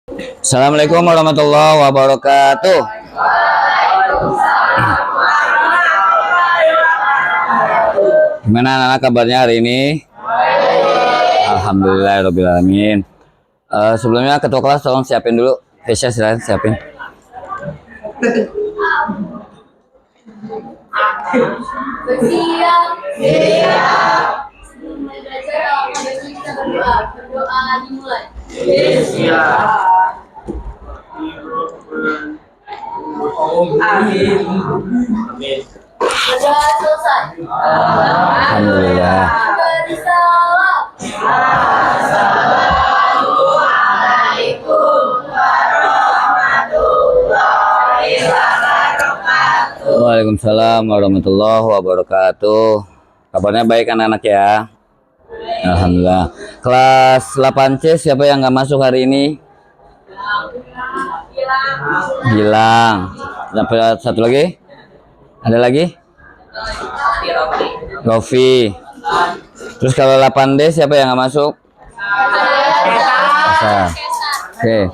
Assalamualaikum warahmatullahi wabarakatuh. Gimana anak-anak kabarnya hari ini? Alhamdulillahirobbilalamin. Sebelumnya ketua kelas tolong siapin dulu. Hesya silahkan siapin. Bersiap. Sebelum mulai belajar, kita berdoa. Berdoa dimulai. Amin. Sudah selesai. Alhamdulillah. Bersalam. Assalamualaikum warahmatullahi wabarakatuh. Waalaikumsalam warahmatullahi wabarakatuh. Kabarnya baik anak-anak ya? Alhamdulillah. Kelas 8C siapa yang nggak masuk hari ini? Gilang. Dapat satu lagi? Ada lagi? Rofi. Terus kalau 8D siapa yang nggak masuk? Masa. Oke.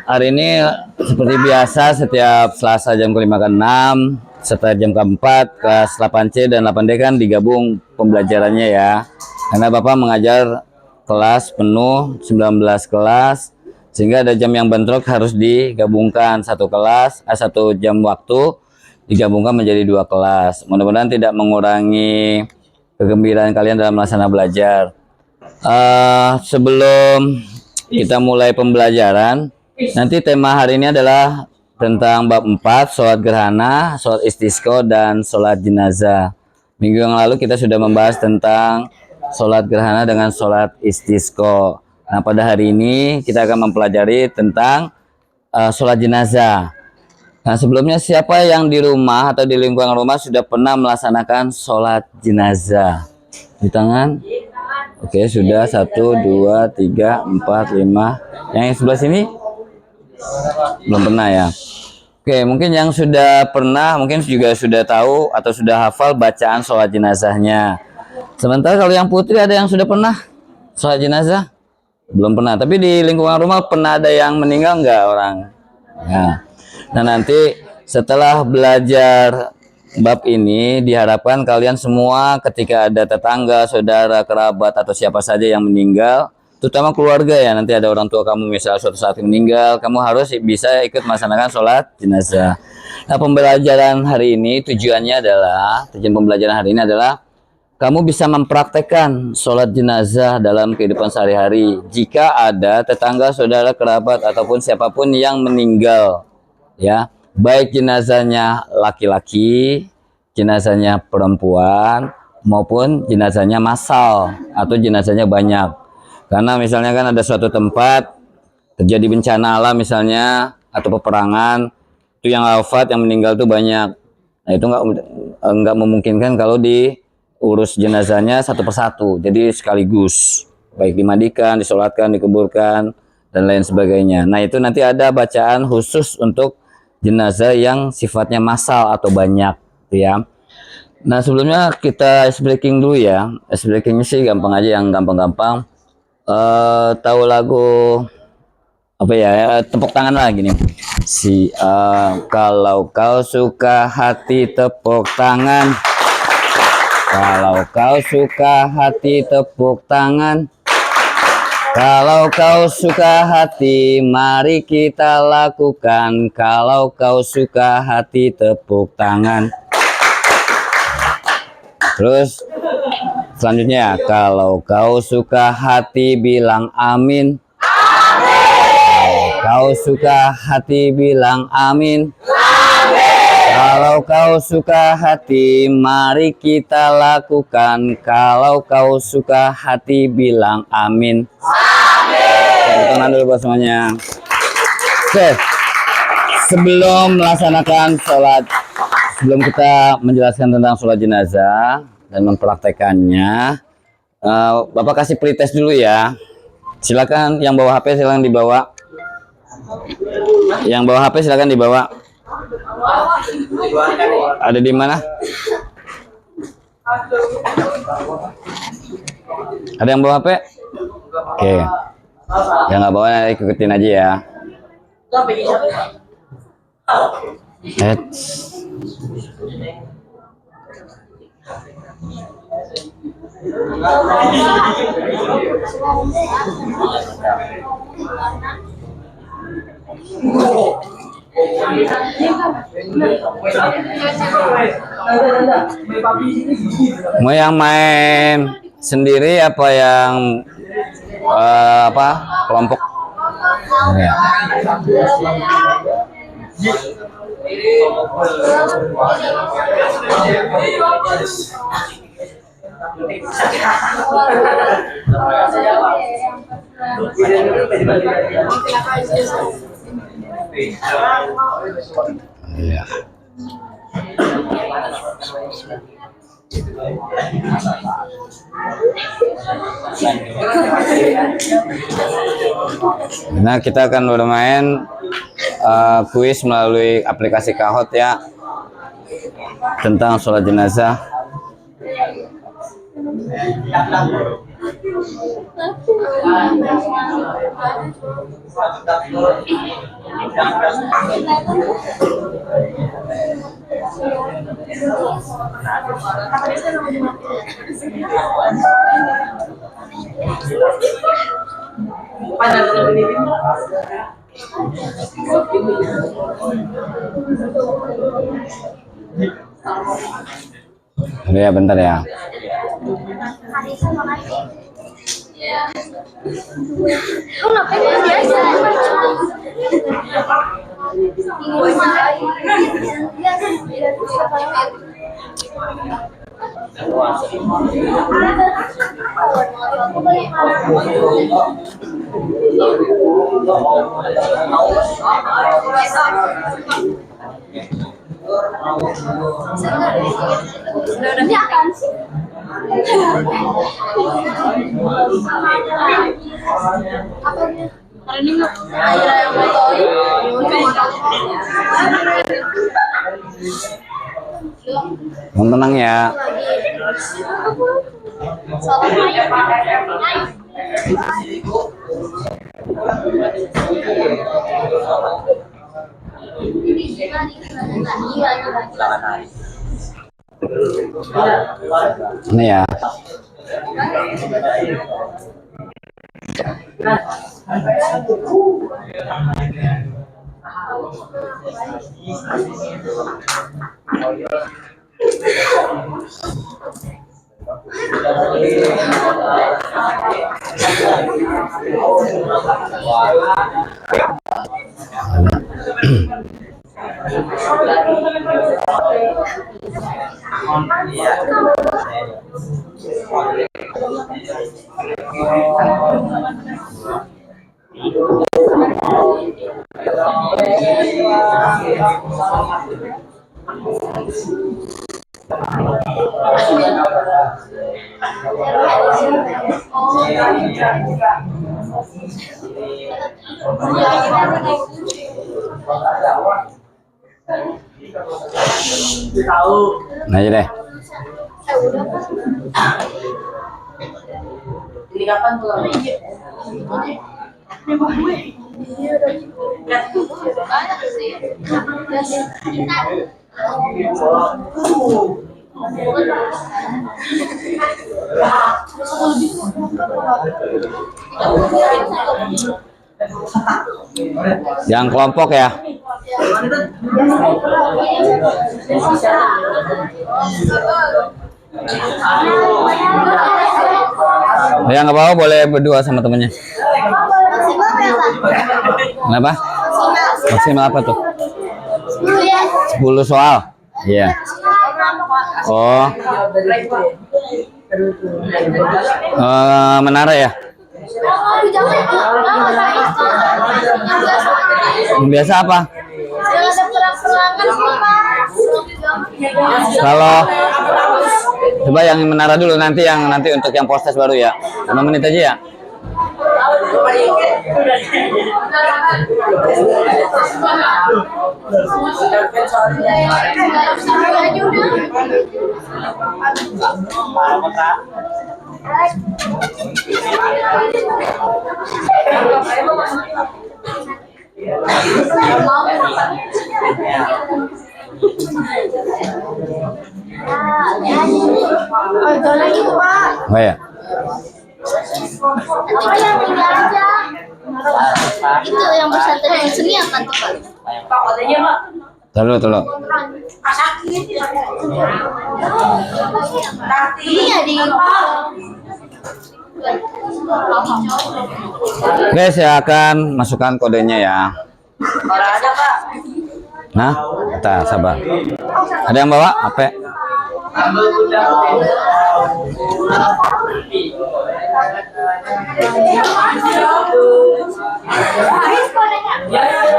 Hari ini seperti biasa setiap Selasa jam ke-5 ke 6 serta jam ke-4 kelas 8C dan 8D kan digabung pembelajarannya ya. Karena Bapak mengajar kelas penuh 19 kelas sehingga ada jam yang bentrok harus digabungkan satu jam waktu digabungkan menjadi 2 kelas. Mudah-mudahan tidak mengurangi kegembiraan kalian dalam melaksanakan belajar. Sebelum kita mulai pembelajaran, nanti tema hari ini adalah tentang bab 4, sholat gerhana, sholat istisqa, dan sholat jenazah. Minggu yang lalu kita sudah membahas tentang sholat gerhana dengan sholat istisqa. Nah, pada hari ini kita akan mempelajari tentang sholat jenazah. Nah, sebelumnya siapa yang di rumah atau di lingkungan rumah sudah pernah melaksanakan sholat jenazah? Di tangan? Oke, sudah 1, 2, 3, 4, 5. Yang sebelah sini? Belum pernah ya? Oke, mungkin yang sudah pernah, mungkin juga sudah tahu atau sudah hafal bacaan sholat jenazahnya. Sementara kalau yang putri ada yang sudah pernah sholat jenazah? Belum pernah, tapi di lingkungan rumah pernah ada yang meninggal nggak orang? Ya. Nah, nanti setelah belajar bab ini diharapkan kalian semua ketika ada tetangga, saudara, kerabat atau siapa saja yang meninggal, terutama keluarga ya, nanti ada orang tua kamu misal suatu saat meninggal, kamu harus bisa ikut melaksanakan sholat jenazah. Nah, pembelajaran hari ini tujuan pembelajaran hari ini adalah kamu bisa mempraktekkan sholat jenazah dalam kehidupan sehari-hari jika ada tetangga, saudara, kerabat ataupun siapapun yang meninggal ya, baik jenazahnya laki-laki, jenazahnya perempuan maupun jenazahnya massal atau jenazahnya banyak. Karena misalnya kan ada suatu tempat terjadi bencana alam misalnya atau peperangan, itu yang wafat, yang meninggal itu banyak. Nah, itu nggak memungkinkan kalau diurus jenazahnya satu persatu. Jadi sekaligus, baik dimandikan, disolatkan, dikuburkan dan lain sebagainya. Nah, itu nanti ada bacaan khusus untuk jenazah yang sifatnya massal atau banyak, ya. Nah, sebelumnya kita ice breaking dulu ya. Ice breakingnya sih gampang aja, yang gampang-gampang. Tahu lagu apa ya, tepuk tangan lah gini. Kalau kau suka hati tepuk tangan, kalau kau suka hati tepuk tangan, kalau kau suka hati mari kita lakukan, kalau kau suka hati tepuk tangan. Terus selanjutnya, kalau kau suka hati bilang amin. Kau suka hati bilang amin. Kalau kau suka hati mari kita lakukan, kalau kau suka hati bilang amin. Tepuk tangan dulu buat semuanya. Oke, sebelum melaksanakan sholat, sebelum kita menjelaskan tentang sholat jenazah dan mempraktekannya, Bapak kasih pretest dulu ya. Silakan yang bawa HP silakan dibawa. Yang bawa HP silakan dibawa. Ada di mana? Ada yang bawa HP? Oke. Yang nggak bawa nanti ikutin aja ya. Mau yang main sendiri apa yang apa kelompok? Ya. Ya. Nah, kita akan bermain kuis melalui aplikasi Kahoot ya, tentang sholat jenazah. Ya, bentar ya. Ini apaan sih? Tenang ya. Ini ya. Nah aja deh. Ini kapan pulang? Yang kelompok ya. Yang nggak bawa boleh berdua sama temennya. Kenapa? Maksimal apa tuh? 10 soal. Iya. Oh. Menara ya? Biasa apa? Kalau coba yang menara dulu, nanti untuk yang postes baru ya. 5 menit aja ya. Ada lagi tuh, Pak. Oh ya. Apa yang tinggal aja? Itu yang bersatu dengan seni apa tuh, Pak? Pak, katanya, Pak. Tolong. Ini ya di Oke, saya akan masukkan kodenya ya. ada, Pak. Nah, kita sabar. Ada yang bawa HP?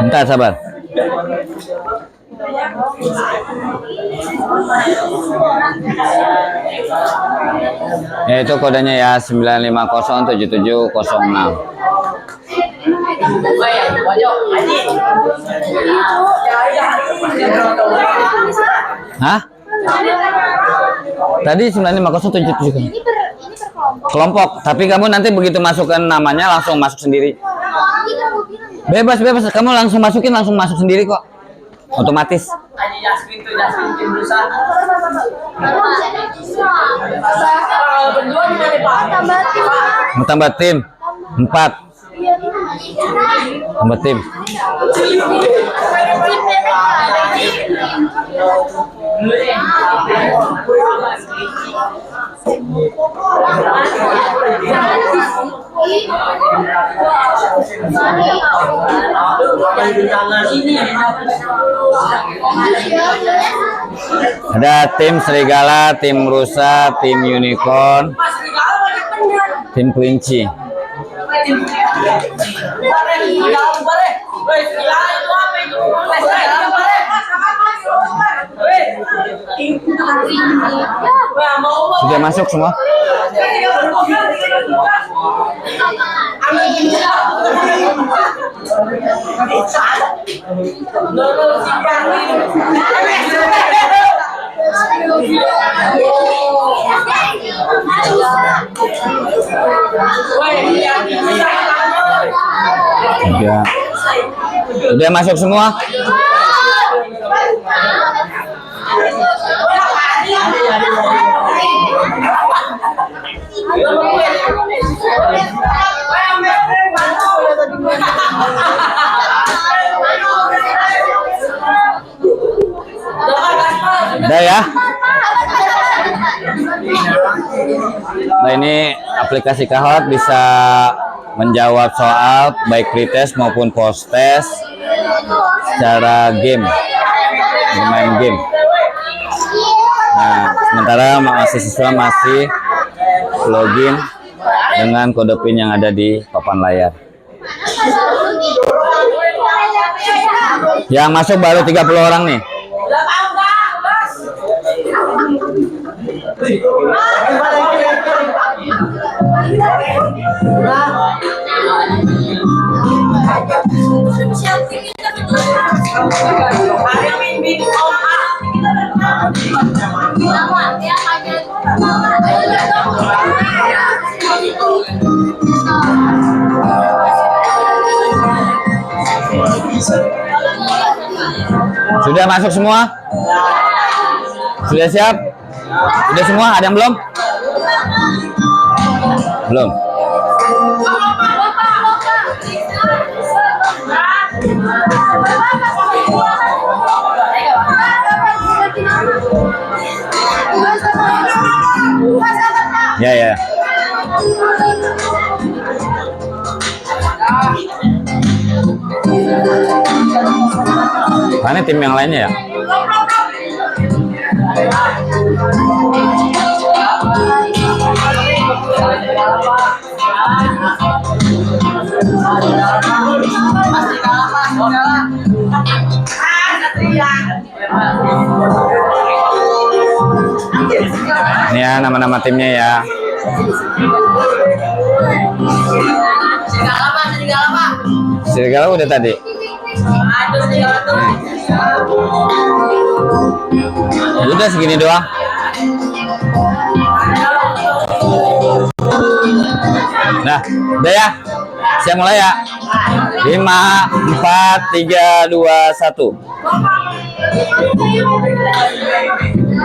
Bentar, sabar. Ya, itu kodenya ya 9507706. Hah? Tadi 95077. Ini berkelompok. Kelompok, tapi kamu nanti begitu masukkan namanya langsung masuk sendiri. Bebas, kamu langsung masuk sendiri kok. Otomatis. Mau tambah tim 4. Tambah tim. Ada tim serigala, tim rusa, tim unicorn, tim kelinci. Sudah masuk semua? Udah masuk semua? Udah ya? Nah, ini aplikasi Kahoot bisa menjawab soal baik pretest maupun post test secara game, bermain game. Nah, sementara mahasiswa masih login dengan kode PIN yang ada di papan layar. Yang masuk baru 30 orang nih. Sudah masuk semua? Sudah siap? Sudah semua? Ada yang belum? Belum. Ya. Mana tim yang lainnya ya? Ini ya nama-nama timnya ya. Serigala udah tadi. Udah segini doang. Nah, udah ya. Saya mulai ya. 5, 4, 3, 2, 1.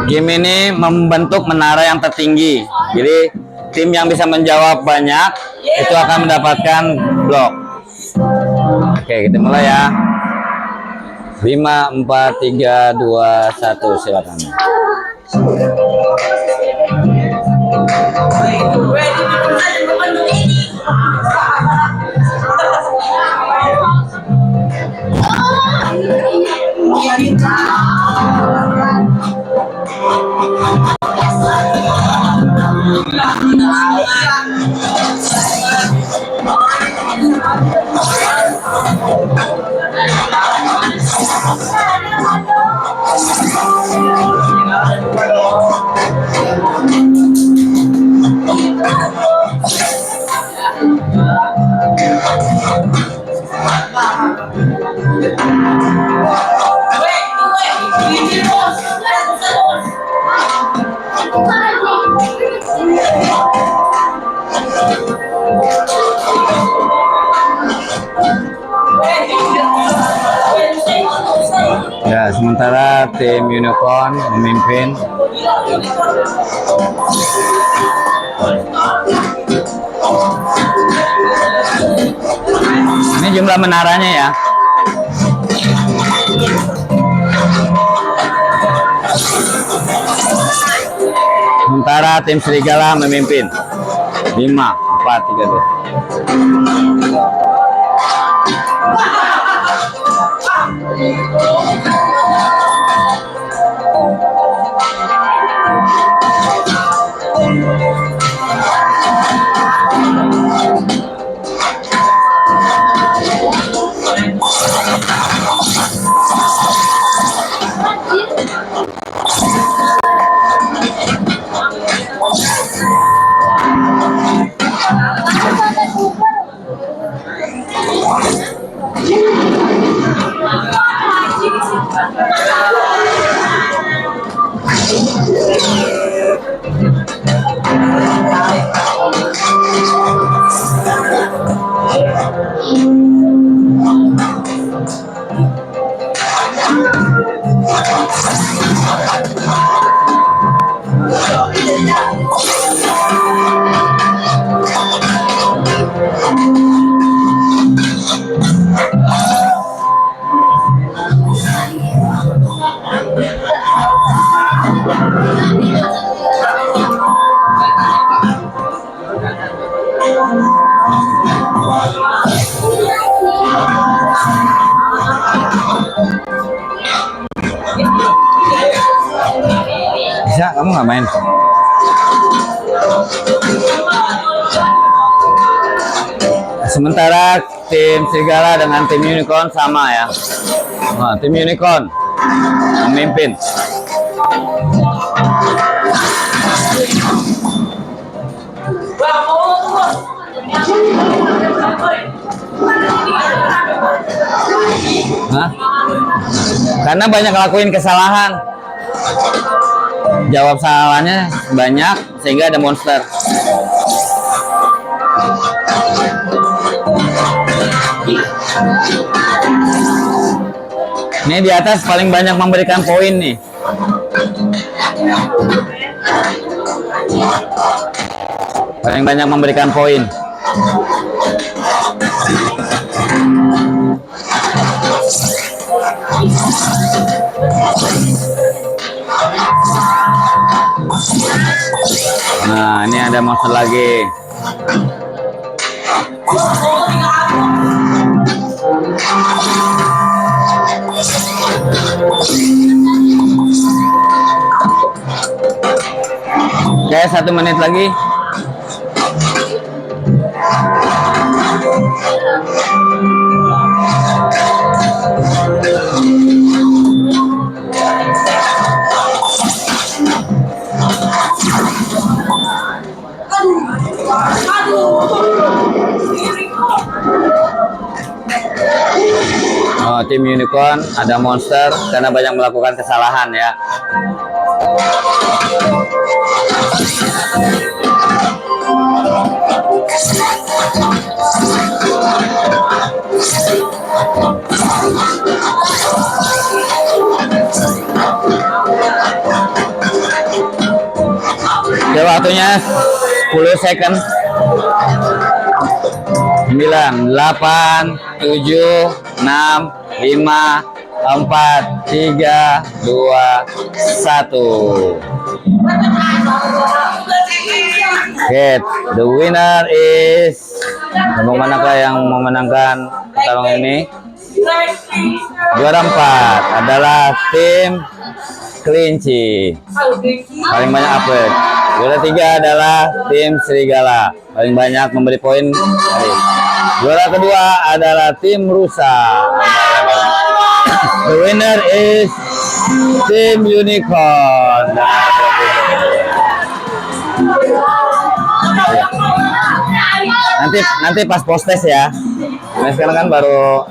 Game ini membentuk menara yang tertinggi. Jadi tim yang bisa menjawab banyak itu akan mendapatkan blok. Oke, kita mulai ya. 5, 4, 3, 2, 1. Silakan. Ya, sementara tim Unicorn memimpin. Ini jumlah menaranya ya. Sementara tim Serigala memimpin. 5, 4, 3, 2. Bisa, kamu nggak main? Sementara tim Serigala dengan tim Unicorn sama ya. Nah, tim Unicorn memimpin. Hah? Karena banyak ngelakuin kesalahan. Jawab salahnya banyak sehingga ada monster. Ini di atas paling banyak memberikan poin nih. Paling banyak memberikan poin. Nah, ini ada monster lagi. Oke, 1 menit lagi. Oh, tim Unicorn ada monster karena banyak melakukan kesalahan ya. Ya, waktunya 10 second. 9, 8, 7, 6, 5, 4, 3, 2, 1. Okay, the winner is, manakah yang memenangkan pertarungan ini? Juara 4 adalah tim kelinci, paling banyak upload. Juara 3 adalah tim serigala, paling banyak memberi poin. Juara kedua adalah tim rusa. The winner is tim unicorn. Nanti pas post test ya. Nah, sekarang kan baru.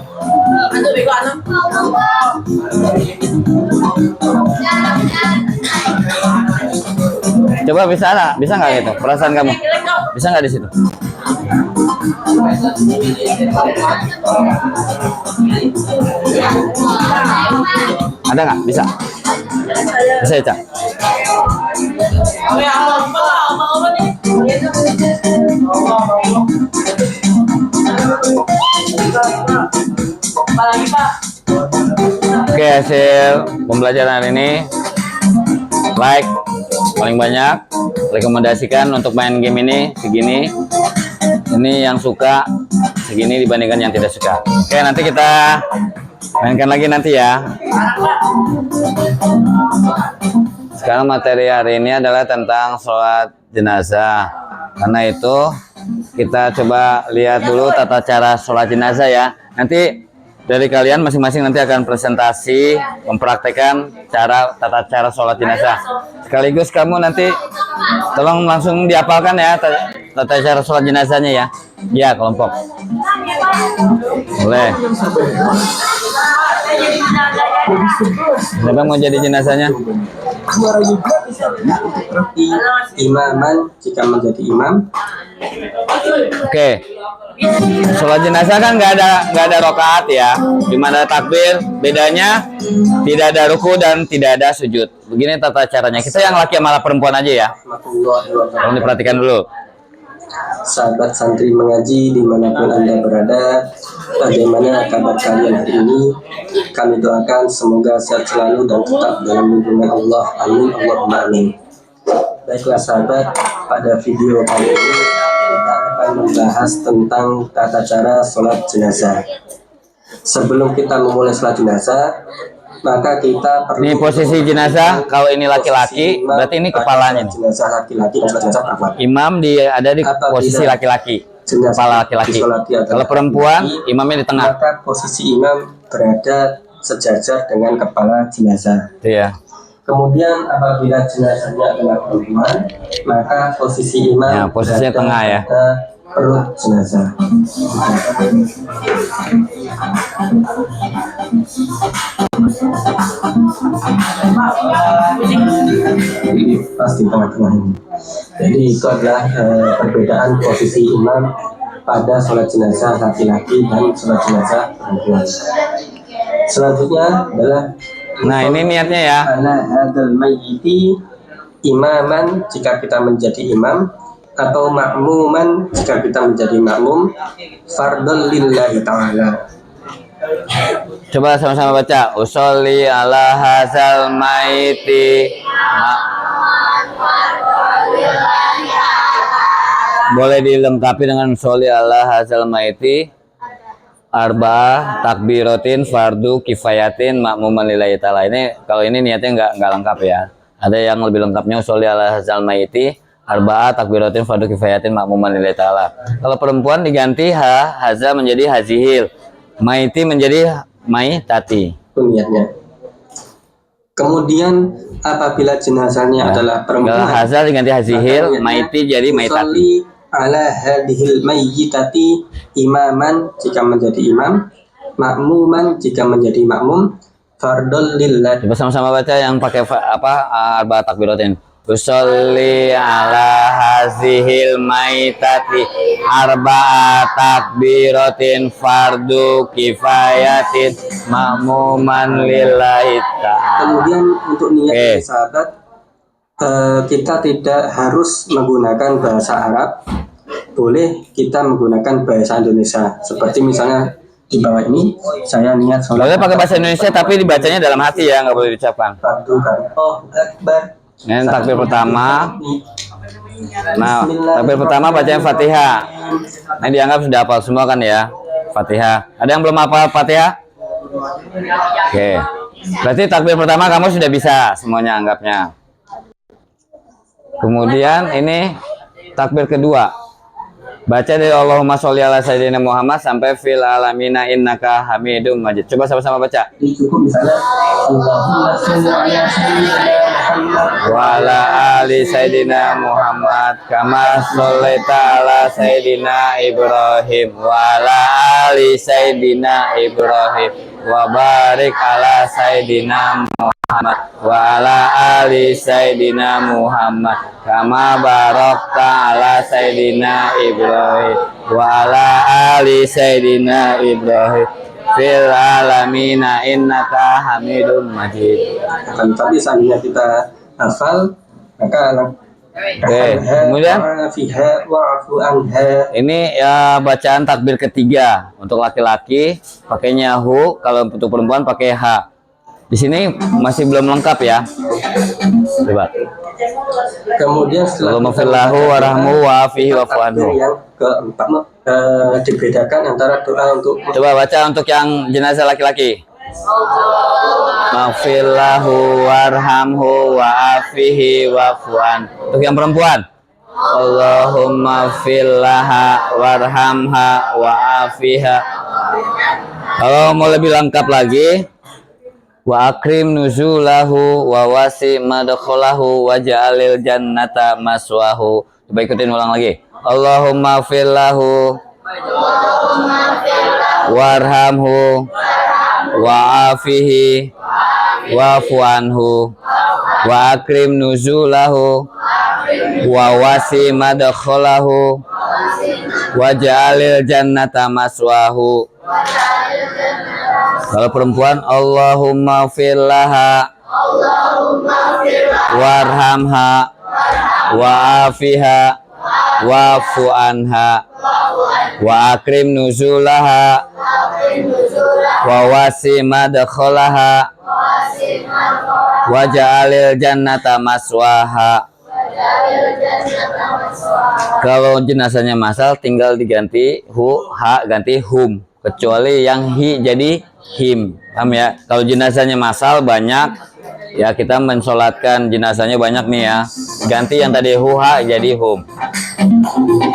Coba bisa nggak gitu? Perasaan kamu bisa nggak di situ? Ada nggak? Bisa? Bisa ya, Cak? Oke, hasil pembelajaran hari ini like paling banyak, rekomendasikan untuk main game ini segini. Ini yang suka segini dibandingkan yang tidak suka. Oke, nanti kita mainkan lagi nanti ya. Sekarang materi hari ini adalah tentang sholat jenazah. Karena itu kita coba lihat dulu tata cara sholat jenazah ya. Nanti dari kalian masing-masing nanti akan presentasi mempraktekkan tata cara sholat jenazah. Sekaligus kamu nanti tolong langsung dihafalkan ya tata cara sholat jenazahnya ya. Ya, kelompok. Boleh. Siapa mau jadi jenazahnya? Imaman jika menjadi imam. Oke. Sholat jenazah kan nggak ada rokaat ya, cuma ada takbir. Bedanya tidak ada ruku dan tidak ada sujud. Begini tata caranya. Kita yang laki malah perempuan aja ya. Tolong diperhatikan dulu. Sahabat santri mengaji dimanapun Anda berada, bagaimana kabar kalian hari ini? Kami doakan semoga sehat selalu dan tetap dalam lindungan Allah. Amin, Allahumma amin. Baiklah sahabat, pada video kali ini kita akan membahas tentang tata cara sholat jenazah. Sebelum kita memulai sholat jenazah, maka kita perlu. Ini posisi jenazah, kalau ini laki-laki, berarti ini kepalanya. Jenazah laki-laki dan jenazah perempuan. Imam ada di posisi laki-laki, kepala laki-laki. Kalau perempuan, imamnya di tengah. Maka posisi imam berada sejajar dengan kepala jenazah. Iya. Kemudian apabila jenazahnya adalah perempuan, maka posisi imam Ya, posisinya tengah ya. Perut jenazah. Pasti tengah-tengah ini. Jadi itu adalah perbedaan posisi imam pada sholat jenazah laki-laki dan sholat jenazah perempuan. Selanjutnya adalah, Nah, ini niatnya ya. ala hadal mayyiti imaman jika kita menjadi imam, atau makmuman jika kita menjadi makmum, fardhun lillahi ta'ala. Coba sama-sama baca. Usolli ala hazal maiti. Boleh dilengkapi dengan usolli ala hazal maiti. Arba'ah takbiratin fardu kifayatin makmuman lillahi ta'ala. Ini kalau ini niatnya nggak lengkap ya. Ada yang lebih lengkapnya usolli ala hazal maiti. Arba'ah takbiratin fardu kifayatin makmuman lillahi ta'ala. Kalau perempuan diganti haza menjadi hazihil. Maiti menjadi maitati. Itu niatnya. Kemudian apabila jenazahnya adalah Kalau perempuan, haza diganti hazihil, maka maiti jadi maitati. usolli ala hadhil mayyitati imaman jika menjadi imam, makmuman jika menjadi makmum, fardhun lillah. Coba sama-sama baca yang pakai arba'ah takbiratin. usolli ala hazihil maitati arba'a takbiratin fardu kifayatin ma'muman lillahi ta'ala. Kemudian untuk niat Oke. sahabat, kita tidak harus menggunakan bahasa Arab, boleh kita menggunakan bahasa Indonesia. Seperti misalnya di bawah ini, saya niat sholat. Boleh pakai bahasa Indonesia tapi dibacanya dalam hati ya, nggak boleh diucapkan. Fardu kan. Oh, Akbar. Ini takbir pertama. Nah, takbir pertama bacanya Fatihah. Nah, dianggap sudah hafal semua kan ya, Fatihah. Ada yang belum hafal Fatihah? Oke. Berarti takbir pertama kamu sudah bisa semuanya anggapnya. Kemudian ini takbir kedua. Baca dari Allahumma sholli ala sayyidina Muhammad sampai fil alamina innaka hamidum majid. Coba sama-sama baca. Jadi cukup misalnya Allahumma sholli ala sayyidina Muhammad Wa ala ali sayyidina Muhammad kama shollaita ala sayyidina Ibrahim wa ala ali sayyidina Ibrahim wa barik ala sayyidina Muhammad wa ala ali sayyidina Muhammad kama barakta ala sayyidina Ibrahim wa ala ali sayyidina Ibrahim fil alamina innaka hamidum majid. Tapi seandainya kita hafal, maka kemudian fiha wa'fu anha. ini ya bacaan takbir ketiga untuk laki-laki pakainya hu, kalau untuk perempuan pakai ha. Di sini masih belum lengkap ya. Coba. Kemudian setelah Allahumma kita fillahu warahmu wa'afihi wa'fu anhu. yang keempat, dibedakan antara doa untuk Coba baca untuk yang jenazah laki-laki. Maghfirlahu warhamhu wa'afihi wa'fu anhu. Untuk yang perempuan, Allahumma fillaha warhamha wa'afiha. Kalau mau lebih lengkap lagi, wa akrim nuzulahu wa wasi madkhalahu wa ja'alil jannata maswahu. Coba ikutin ulang lagi. Allahumma fillahu warhamhu wa'afihi wa'fu anhu wa akrim nuzulahu wa wasi madkhalahu wa ja'alil jannata maswahu. Kalau perempuan, Allahumma fillaha warhamha wa'afiha wa'fu anha wa akrim nuzulaha wa wasi madkhalaha wa ja'alil jannata maswaha. Kalau jenazahnya masal tinggal diganti hu, ha ganti hum, kecuali yang hi jadi him. Paham ya? Kalau jenazahnya masal banyak ya, kita mensolatkan jenazahnya banyak nih ya, ganti yang tadi hu, ha jadi hum.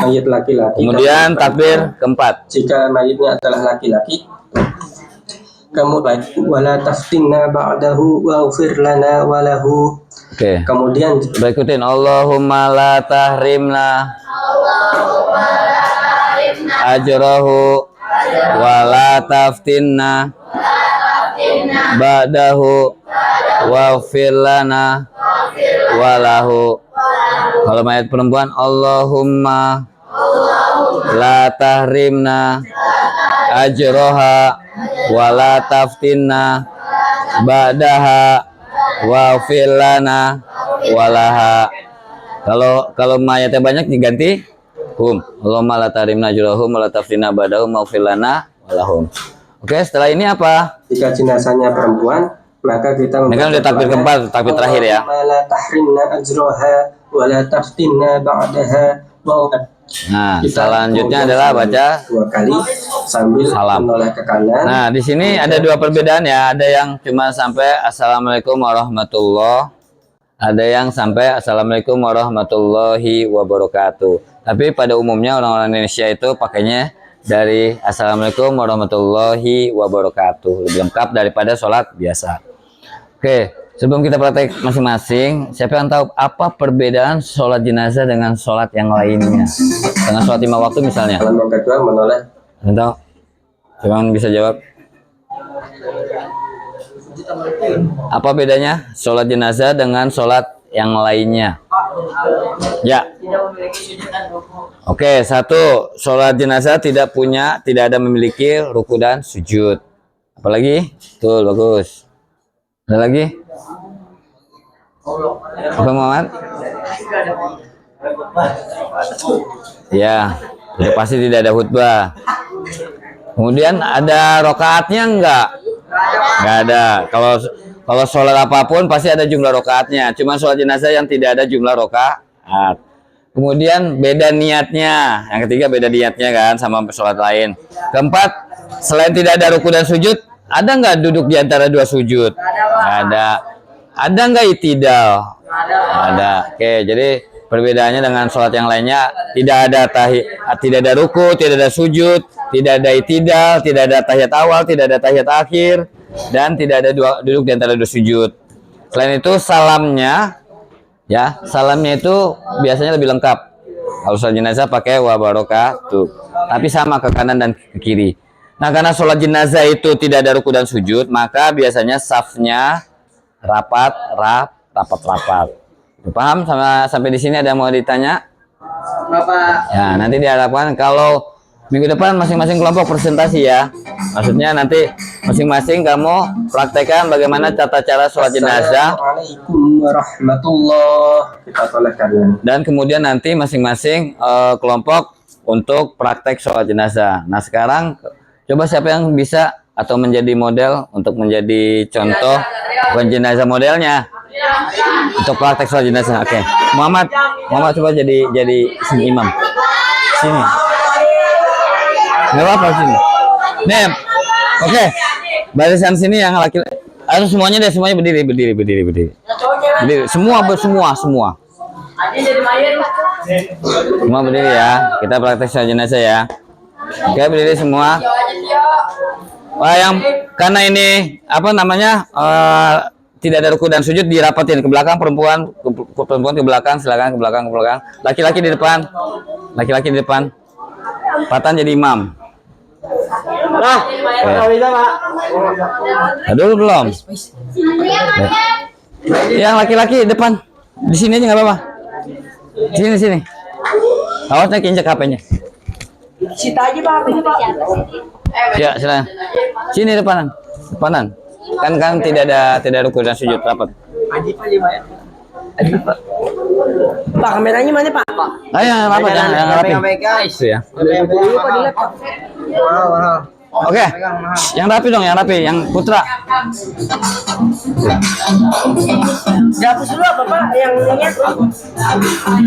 mayit laki-laki. Kemudian takbir keempat. Jika mayitnya adalah laki-laki, kamu baca wala taftinna ba'dahu waghfir lana walahu. Oke. Kemudian Berikutin Allahumma la tahrimna ajrahu wa la taftinna ba'dahu waghfir lana walahu. Kalau mayat perempuan, Allahumma la tahrimna ajroha wa la taftinna ba'daha waghfir lana walaha. Kalau mayatnya banyak diganti hum. Allahumma la tahrimna ajrohum wa la taftinna ba'dahu waghfir lana walahum. Oke, setelah ini apa? jika jenazahnya perempuan, maka kita Ini kan udah takbir keempat, takbir terakhir ya. la tahrimna ajroha wa la taftinna ba'daha. Nah, Kita selanjutnya adalah baca 2 kali sambil salam. menoleh ke kanan. Nah, di sini ada dua perbedaan ya. Ada yang cuma sampai Assalamualaikum warahmatullahi, ada yang sampai Assalamualaikum warahmatullahi wabarakatuh. Tapi pada umumnya orang-orang Indonesia itu pakainya dari Assalamualaikum warahmatullahi wabarakatuh. Lebih lengkap daripada sholat biasa. Oke, sebelum kita praktek masing-masing, siapa yang tahu apa perbedaan sholat jenazah dengan sholat yang lainnya? Dengan sholat 5 waktu misalnya. Salam yang kedua menoleh. Tahu? Siapa yang bisa jawab? Apa bedanya sholat jenazah dengan sholat yang lainnya. Ya. Oke, satu, sholat jenazah tidak ada memiliki ruku dan sujud. Apalagi? Betul, bagus. Ada lagi? Apa Muhammad? Ya, sudah pasti tidak ada khutbah. Kemudian ada rokaatnya enggak? Enggak ada. Kalau sholat apapun pasti ada jumlah rokaatnya. Cuma sholat jenazah yang tidak ada jumlah rokaat. Kemudian beda niatnya. Yang ketiga beda niatnya kan sama sholat lain. Keempat, selain tidak ada ruku dan sujud, ada nggak duduk di antara dua sujud? Nggak ada. Ada nggak itidal? Ada. Oke, jadi perbedaannya dengan sholat yang lainnya tidak ada ruku, tidak ada sujud, tidak ada itidal, tidak ada tahiyat awal, tidak ada tahiyat akhir, dan tidak ada duduk di antara dua sujud. Selain itu salamnya itu biasanya lebih lengkap. Kalau sholat jenazah pakai wa barakatuh, tapi sama ke kanan dan ke kiri. Nah, karena sholat jenazah itu tidak ada ruku dan sujud, maka biasanya safnya rapat. Paham sampai di sini? Ada yang mau ditanya? Bapak. Ya, nanti diharapkan kalau minggu depan masing-masing kelompok presentasi ya. Maksudnya nanti masing-masing kamu praktekkan bagaimana tata cara sholat jenazah. Assalamualaikum warahmatullahi wabarakatuh. Dan kemudian nanti masing-masing kelompok untuk praktek sholat jenazah. Nah, sekarang coba siapa yang bisa atau menjadi model untuk menjadi contoh jenazah modelnya untuk praktek sholat jenazah. Oke. Muhammad coba jadi sini imam. Sini. Nggak apa-apa sini. Nih. Oke. Barisan sini yang laki-laki. Harus semuanya berdiri. Berdiri. Semua. Semua berdiri ya. Kita praktek sholat jenazah ya. Oke, berdiri semua. Wah, yang karena ini apa namanya? Tidak ada ruku dan sujud, dirapatin ke belakang, perempuan ke belakang, silakan ke belakang. Laki-laki di depan. Patan jadi imam. Nah, bisa Pak. Dulu belum. Yang laki-laki depan. Di sini aja nggak apa-apa. Sini. Awasnya kinjek HP-nya. Sita aja Pak, Ya, silakan. Sini depanan. Kan tidak ada ruku dan sujud, rapat. Pak, kameranya mana Pak? Ayo yang rapat, yang rapi. Guys. Itu ya. Wow. Oke, yang rapi dong, yang putra. Dihapus dulu apa Pak? Yang ingat?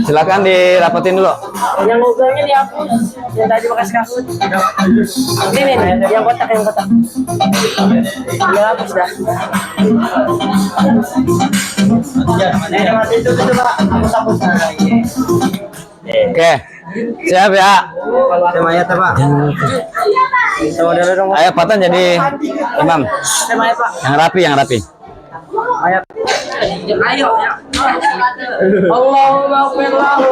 Silakan dirapetin dulu. Yang ngobrolnya dihapus. Yang tadi bekas kasut. Ini yang kotak. Dihapus dah. Itu Pak. Hapus. Oke, siap ya. Semuanya Pak. Ayo Patan jadi imam. Semuanya Pak. Yang rapi. Ayo ya. Allahumma firlahu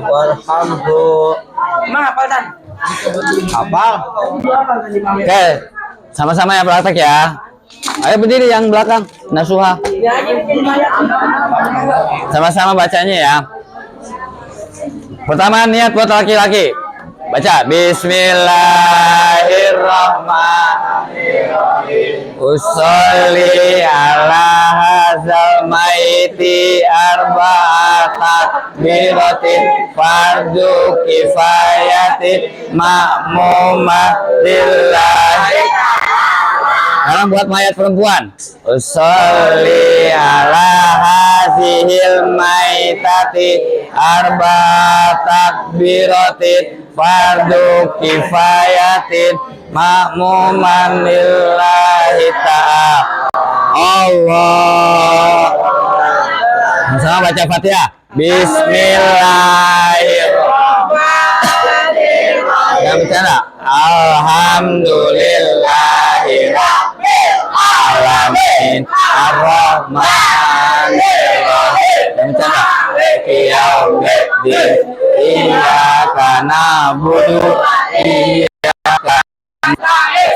walhamdu. Emang hafal Dan? Hafal. Oke, sama-sama ya praktek ya. Ayo berdiri yang belakang, Nasuha. Sama-sama bacanya ya. Pertama niat buat laki-laki. Baca Bismillahirrahmanirrahim. Usolli ala hadzal maiti arba'ata biratin fardu kifayatin ma'mumatillah. Sekarang buat mayat perempuan. Usolli ala hazihil maitati arba takbiratin fardu kifayatin ma'muman lillahi ta'ala. Allah. Sama baca Fatihah. Bismillahirrahmanirrahim. Yang bicara Alhamdulillahi Rabbil Alamin Ar-Rahmanir-Rahim. Yang bicara Yaumiddin Iyyaka na'budu wa iyyaka nasta'in.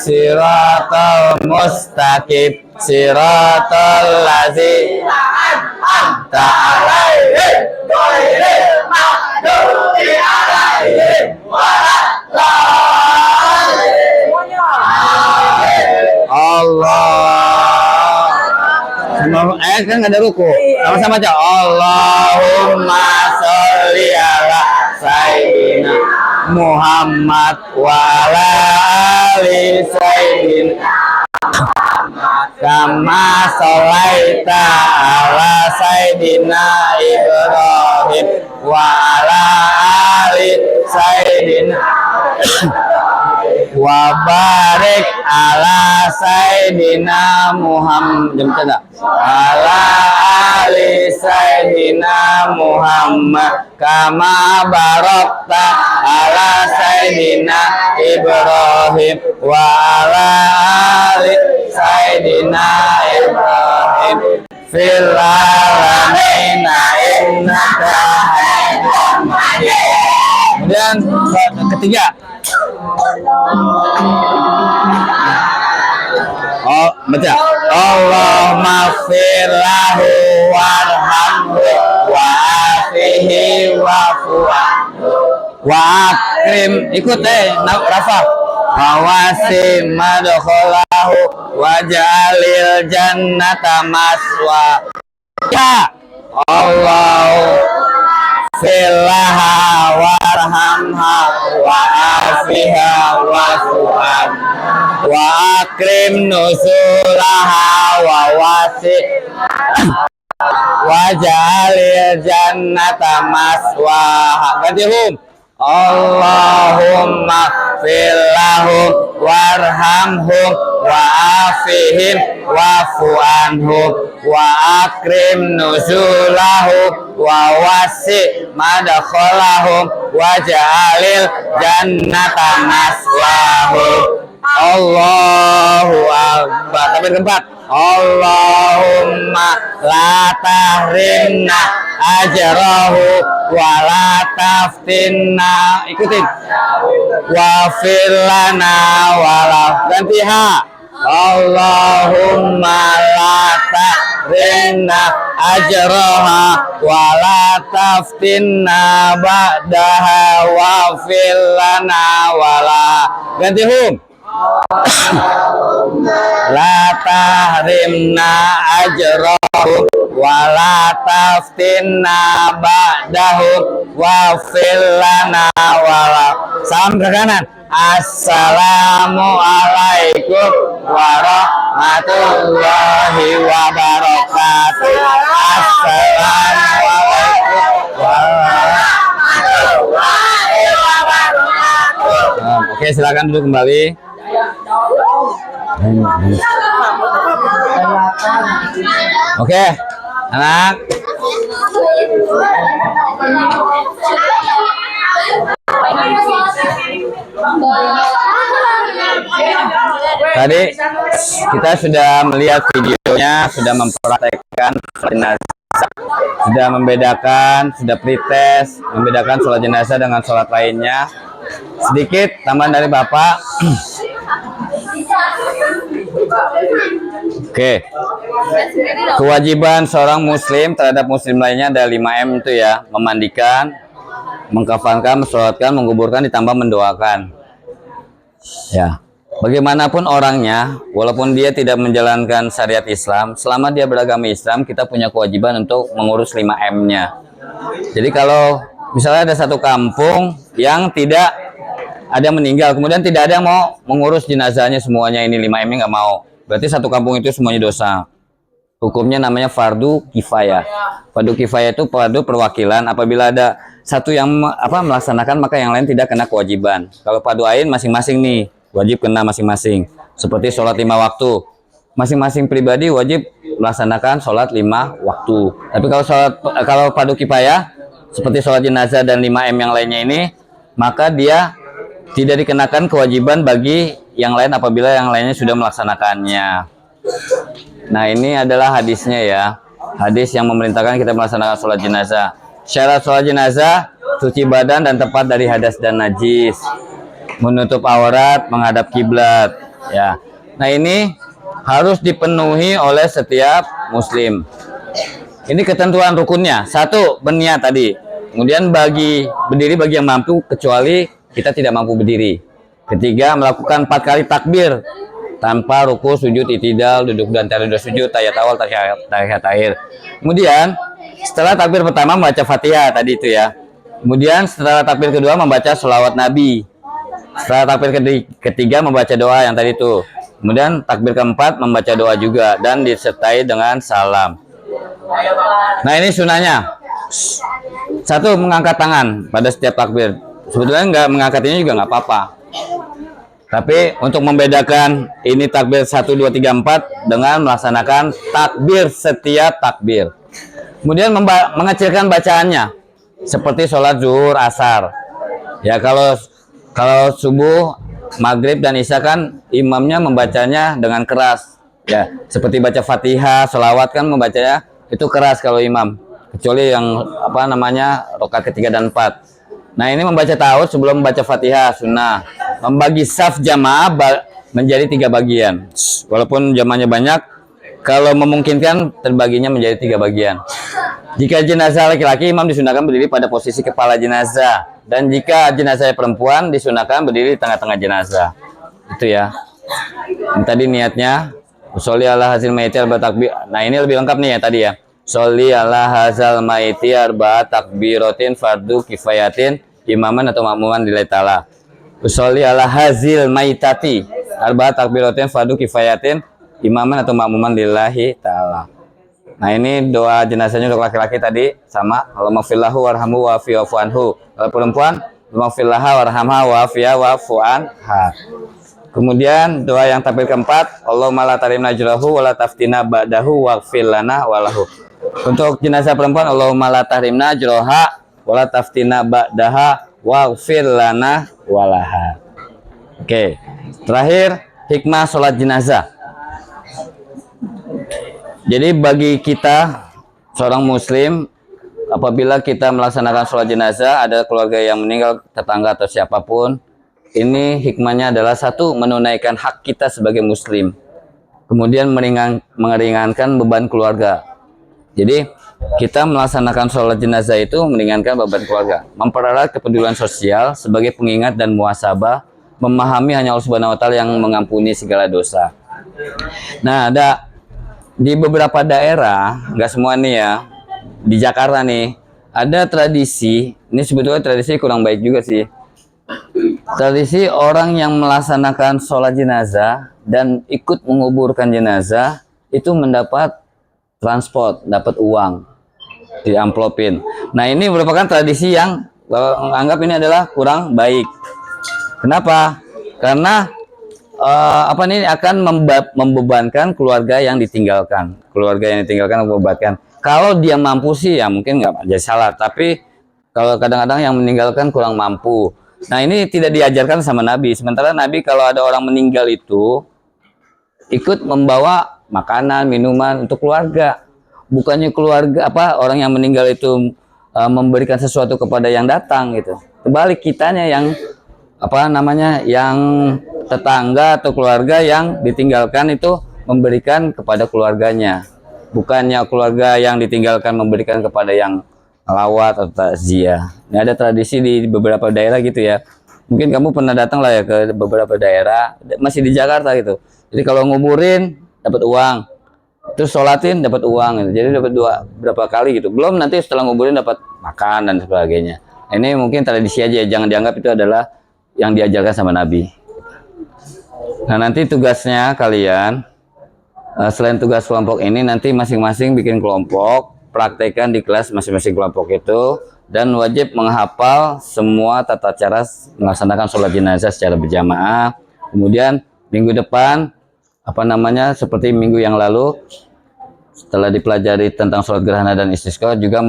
siratal mustaqim siratal ladzina an'amta 'alaihim ghairil maghdubi 'alaihim waladdallin. Allah. Kan ada ruku. Sama-sama aja. Allahumma sholli ala sayyidina Muhammad wa ala ali sayyidina kama sholaita ala sayyidina Ibrahim wa ala ali sayyidina wa barik ala sayyidina Muhammad ala ali sayyidina Muhammad kama barakta ala sayyidina Ibrahim wa ala ali sayyidina Ibrahim fil alamin innaka hamidum majid. Kemudian ketiga, oh baca Allahumma fir lahu warhamhu wa afihi wa akrim ikut rafa wawasi madkhalahu wa ja'alil jannata maswa ya Allah fillaha warhamha wa afiha wa fu'an wa akrim nuzulaha wa wasi wa ja'alil jannata maswaha. Ganti Allahumma fillahum warhamhum wa afihim wa fu'anhum wa akrim nuzulahum wa wasi madkhalahum wa ja'alil jannata maswahum. Allahu akbar. Takbir keempat. Allahumma la tahrimna ajrahu wa la taftinna. Ikutin. Wa firlana wala. Ganti ha. Allahumma la tahrimna ajraha wa la taftinna ba'daha wa firlana wala. Ganti hum. La tahrimna ajrahu wa la taftinna ba'dahu wa fillana wala. Salam ke kanan. Assalamualaikum warahmatullahi wabarakatuh. Assalamualaikum warahmatullahi wabarakatuh. Oke, silakan duduk kembali. Oke, anak. Tadi kita sudah melihat videonya, sudah mempraktekkan sholat jenazah, sudah membedakan, sudah pretest, membedakan sholat jenazah dengan sholat lainnya. Sedikit tambahan dari Bapak. Oke. Kewajiban seorang muslim terhadap muslim lainnya ada 5M itu ya, memandikan, mengkafankan, mensolatkan, menguburkan, ditambah mendoakan. Ya. Bagaimanapun orangnya, walaupun dia tidak menjalankan syariat Islam, selama dia beragama Islam, kita punya kewajiban untuk mengurus 5M-nya. Jadi kalau misalnya ada satu kampung yang tidak ada yang meninggal, kemudian tidak ada yang mau mengurus jenazahnya semuanya, ini 5M-nya nggak mau, berarti satu kampung itu semuanya dosa. Hukumnya namanya fardu kifayah. Fardu kifayah itu fardu perwakilan. Apabila ada satu yang melaksanakan, maka yang lain tidak kena kewajiban. Kalau fardu ain masing-masing nih wajib kena masing-masing. Seperti sholat 5 waktu, masing-masing pribadi wajib melaksanakan sholat 5 waktu. Tapi kalau fardu kifayah seperti sholat jenazah dan 5M yang lainnya ini, maka dia tidak dikenakan kewajiban bagi yang lain apabila yang lainnya sudah melaksanakannya. Nah, ini adalah hadisnya ya. Hadis yang memerintahkan kita melaksanakan sholat jenazah. Syarat sholat jenazah, suci badan dan tepat dari hadas dan najis. menutup aurat, menghadap kiblat. Ya. Nah, ini harus dipenuhi oleh setiap muslim. Ini ketentuan rukunnya. Satu, berniat tadi. Kemudian berdiri bagi yang mampu, kecuali kita tidak mampu berdiri. Ketiga, melakukan 4 kali takbir tanpa ruku, sujud, itidal, duduk dan tiada sujud, tahiyat awal, tahiyat akhir. Kemudian setelah takbir pertama membaca Fatihah tadi itu ya. Kemudian setelah takbir kedua membaca sholawat Nabi. Setelah takbir ketiga membaca doa yang tadi itu. Kemudian takbir keempat membaca doa juga dan disertai dengan salam. Nah, ini sunahnya. Satu, mengangkat tangan pada setiap takbir. Sebetulnya nggak mengangkat ini juga nggak apa-apa. Tapi untuk membedakan ini takbir 1, 2, 3, 4 dengan melaksanakan takbir setiap takbir. Kemudian mengecilkan bacaannya seperti sholat zuhur, asar. Ya, kalau subuh, maghrib dan isya kan imamnya membacanya dengan keras. Ya, seperti baca Fatihah, sholawat kan membacanya itu keras kalau imam. Kecuali yang rakaat ketiga dan 4. Nah, ini membaca ta'awudz sebelum membaca Fatihah sunnah. Membagi saf jamaah menjadi 3 bagian. Walaupun jamaahnya banyak, kalau memungkinkan terbaginya menjadi 3 bagian. Jika jenazah laki-laki, imam disunahkan berdiri pada posisi kepala jenazah. Dan jika jenazah perempuan, disunahkan berdiri di tengah-tengah jenazah. Itu ya. Ini tadi niatnya. Sholli ala hazil maiti arba takbir. Nah, ini lebih lengkap nih ya tadi ya. Sholli ala hazal maiti arba takbiratin fardu kifayatin imaman atau makmuman lillahi ta'ala. Sholli ala hazil maitati arba takbiratin fardu kifayatin imaman atau makmuman lillahi ta'ala. Nah, ini doa jenazahnya untuk laki-laki tadi sama. Allahumma fillahu warhamhu wa'afi wa'fu anhu. Kalau perempuan, Allahumma fillaha warhamha wa'afiya wa'fu anha. Kemudian doa yang takbir keempat, Allahumma la tarimna ajrahu wa la taftina ba'dahu waghfir lana walahu. Untuk jenazah perempuan, Allahumma la tahrimna ajraha wa la taftina ba'daha waghfir lana walaha. Oke. Terakhir, hikmah sholat jenazah. Jadi bagi kita seorang muslim, apabila kita melaksanakan sholat jenazah, ada keluarga yang meninggal, tetangga atau siapapun, ini hikmahnya adalah satu, menunaikan hak kita sebagai muslim. Kemudian meringankan beban keluarga. Jadi kita melaksanakan sholat jenazah itu meringankan beban keluarga, mempererat kepedulian sosial sebagai pengingat dan muhasabah, memahami hanya Allah Subhanahu wa Ta'ala yang mengampuni segala dosa. Nah, ada di beberapa daerah, nggak semua nih ya, di Jakarta nih, ada tradisi, ini sebetulnya tradisi kurang baik juga sih. Tradisi orang yang melaksanakan sholat jenazah dan ikut menguburkan jenazah itu mendapat transport, dapat uang, diamplopin. Nah, ini merupakan tradisi yang anggap ini adalah kurang baik. Kenapa? Karena ini akan membebankan keluarga yang ditinggalkan. Keluarga yang ditinggalkan membebankan. Kalau dia mampu sih ya mungkin nggak jadi salah. Tapi kalau kadang-kadang yang meninggalkan kurang mampu. Nah, ini tidak diajarkan sama Nabi. Sementara Nabi kalau ada orang meninggal itu ikut membawa makanan, minuman untuk keluarga. Bukannya keluarga orang yang meninggal itu memberikan sesuatu kepada yang datang gitu. Kebalik, kitanya yang yang tetangga atau keluarga yang ditinggalkan itu memberikan kepada keluarganya. Bukannya keluarga yang ditinggalkan memberikan kepada yang lawat atau takziah. Ini ada tradisi di beberapa daerah gitu ya. Mungkin kamu pernah datang lah ya ke beberapa daerah, masih di Jakarta gitu. Jadi kalau nguburin dapat uang, terus sholatin dapat uang gitu. Jadi dapat berapa kali gitu. Belum nanti setelah nguburin dapat makan dan sebagainya. Ini mungkin tradisi aja, jangan dianggap itu adalah yang diajarkan sama Nabi. Nah, nanti tugasnya kalian, selain tugas kelompok ini, nanti masing-masing bikin kelompok, praktekkan di kelas masing-masing kelompok itu, dan wajib menghafal semua tata cara melaksanakan sholat jenazah secara berjamaah. Kemudian minggu depan, seperti minggu yang lalu, setelah dipelajari tentang sholat gerhana dan istisqa, juga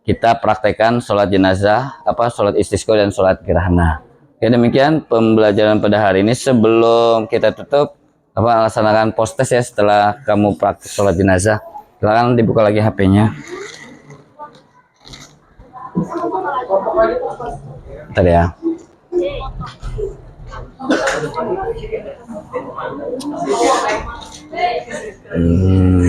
kita praktekkan sholat jenazah, sholat istisqa dan sholat gerhana. Ya, demikian pembelajaran pada hari ini. Sebelum kita tutup, laksanakan post test ya setelah kamu praktik sholat jenazah. Silakan dibuka lagi HP-nya. Bentar ya. Hmm.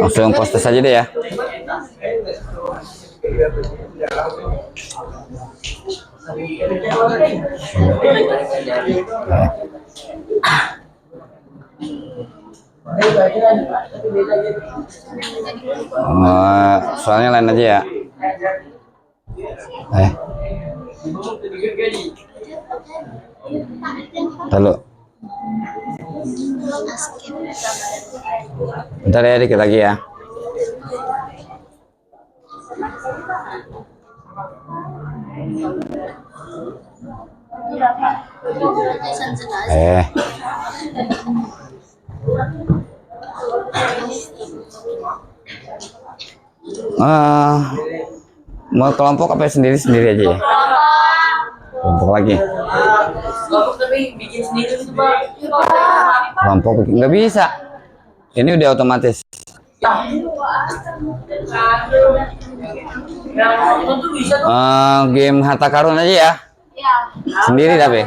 Langsung post saja deh ya. Soalnya lain aja ya. Lalu. Bentar ya, dikit lagi ya. Mau kelompok apa sendiri-sendiri aja ya? Kelompok lagi. Kelompok tapi bikin sendiri itu, Pak. Kelompok nggak bisa. Ini udah otomatis. Game harta karun aja ya. Sendiri tapi.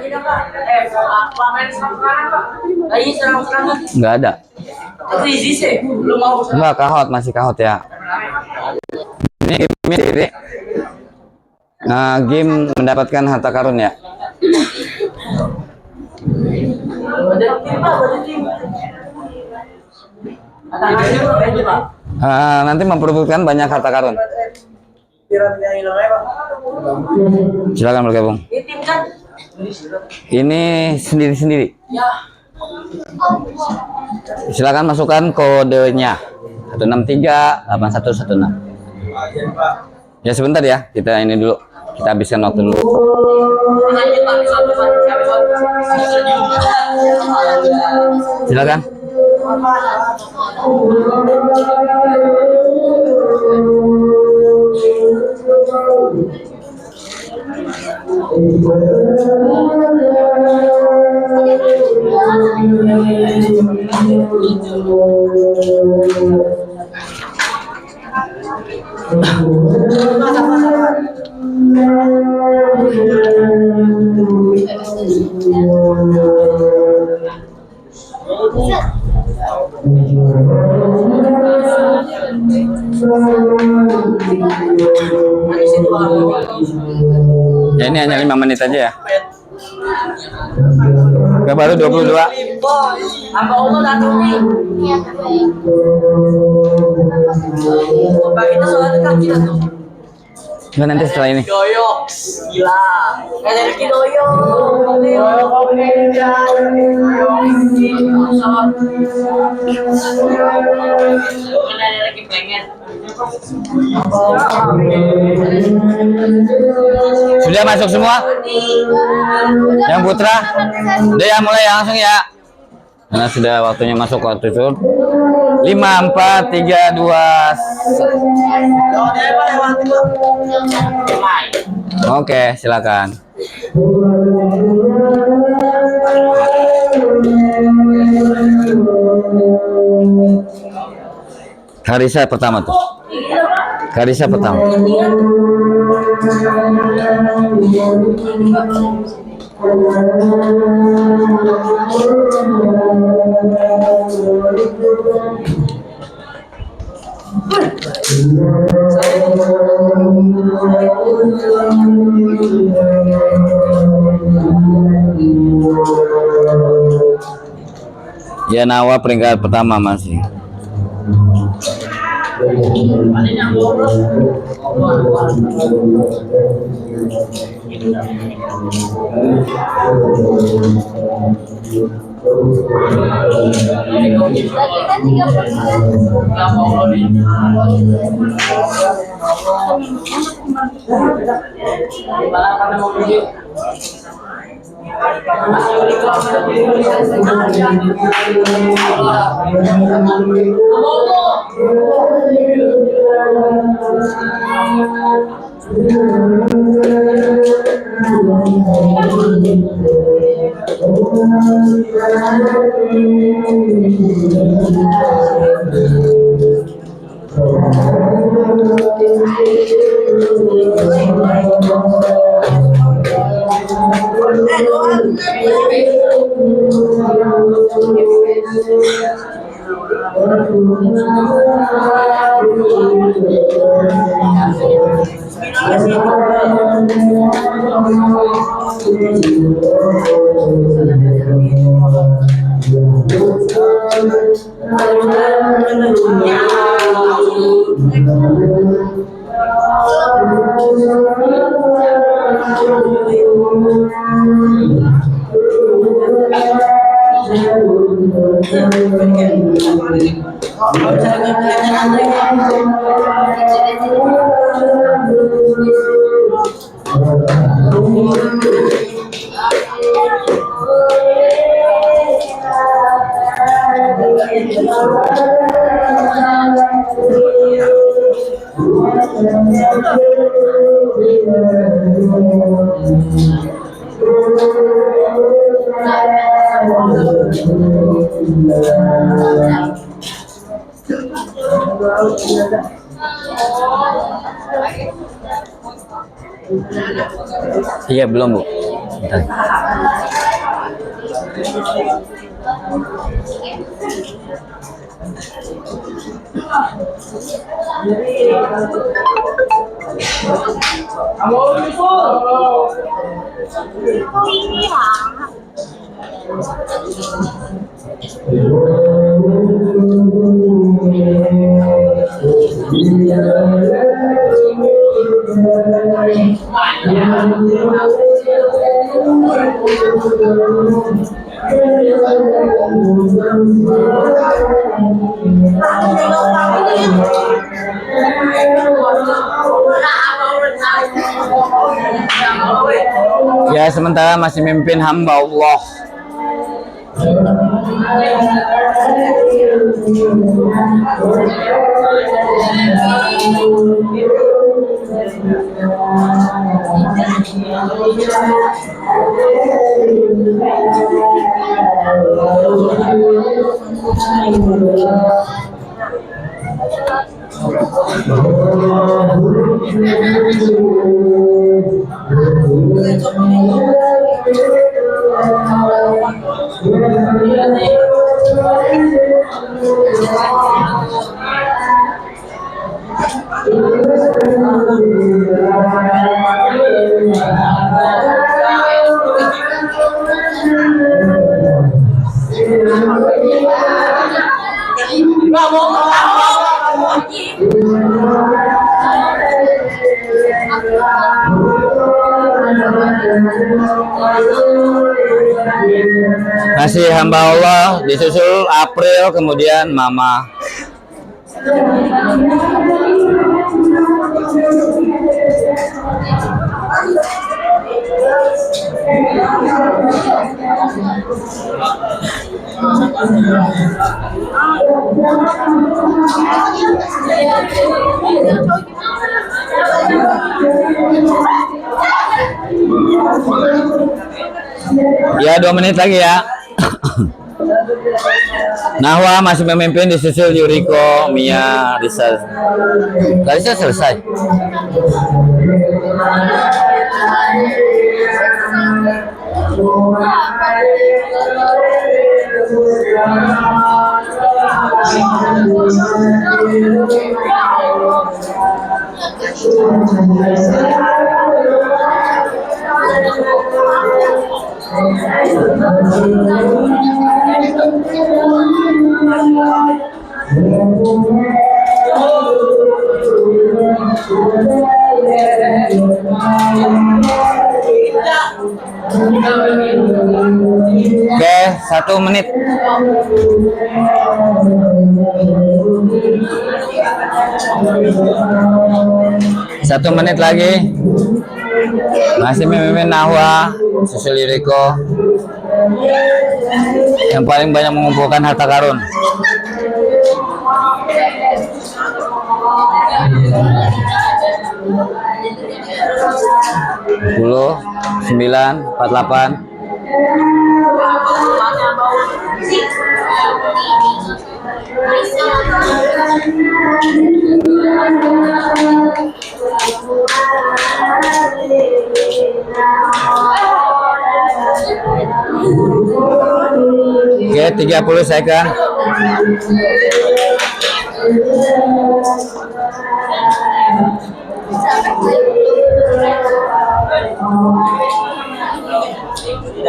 Nggak ada. Nggak, kahot, masih kahot ya. Ini game sendiri. Game mendapatkan harta karun ya. Nanti memperebutkan banyak harta karun. Silakan bergabung. Ini sendiri-sendiri. Silakan masukkan kodenya 1638116. Ya sebentar ya, kita ini dulu. Kita habiskan waktu dulu. Silakan. Ya ini hanya 5 menit aja ya. Gak baru 22. Apa Allah datang nih? Pak kita soalnya kaki tuh. Nggak, nanti setelah ini. Doyok, gila. Ada lagi doyok. Ada lagi pengen. Sudah masuk semua? Yang putra? Udah ya, mulai ya, langsung ya. Karena sudah waktunya masuk waktu itu. 5, 4, 3, 2. Oke, silakan. Karisa pertama tuh. Karisa pertama. Ya, Nawa peringkat pertama masih. Iya, belum, Bu. Bentar. Ya, sementara masih memimpin hamba Allah. Masih hamba Allah, disusul April, kemudian Mama. Ya, 2 menit lagi ya. Nahwa masih memimpin, disusul Yuriko, Mia, Risa. Risa selesai. Oke, 1 menit. Satu menit lagi. Masih memimpin Nahwa, susul Yuriko. Yang paling banyak mengumpulkan harta karun. 10, 9, 48. Oke, 30 second.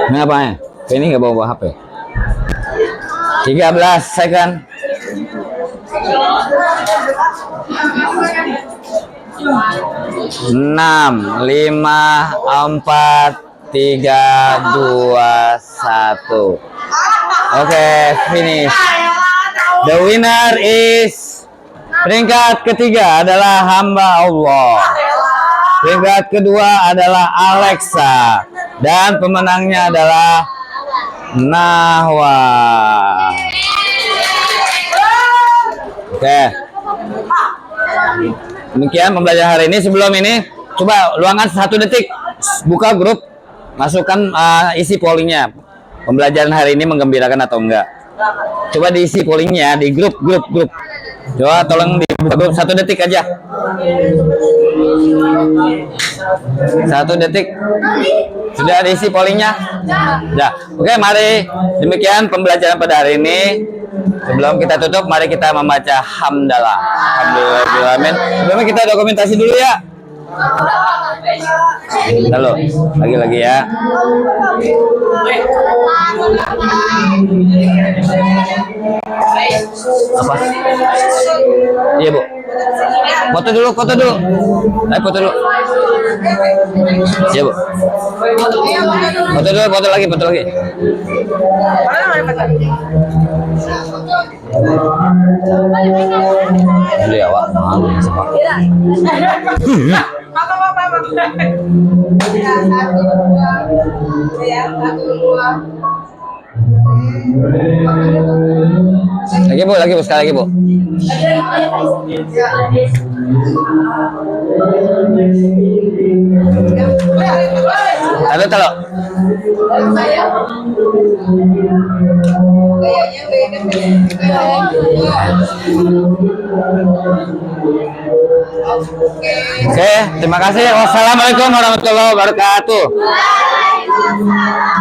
Kenapa ya? Ini nggak bawa HP. 13 second. 6, 5, 4, 3, 2, 1. Oke, finish. The winner is peringkat ketiga adalah hamba Allah. Peringkat kedua adalah Alexa dan pemenangnya adalah Nahwa. Oke. Demikian pembelajaran hari ini. Sebelum ini, coba luangkan 1 detik, buka grup, masukkan isi pollingnya. Pembelajaran hari ini menggembirakan atau enggak? Coba diisi pollingnya di grup. Coba tolong dibuka grup 1 detik aja. 1 detik. Sudah diisi pollingnya? Ya. Oke, mari. Demikian pembelajaran pada hari ini. Sebelum kita tutup, mari kita membaca hamdalah. Alhamdulillahirrahmanirrahim. Sebelumnya kita dokumentasi dulu ya. Halo, lagi ya. Apa? Iya, Bu. Foto dulu. Foto dulu. Iya, Bu. Foto lagi. Udah ya, Wak. Lagi bu, sekali lagi bu. Taruh. Oke, terima kasih. Wassalamualaikum warahmatullahi wabarakatuh.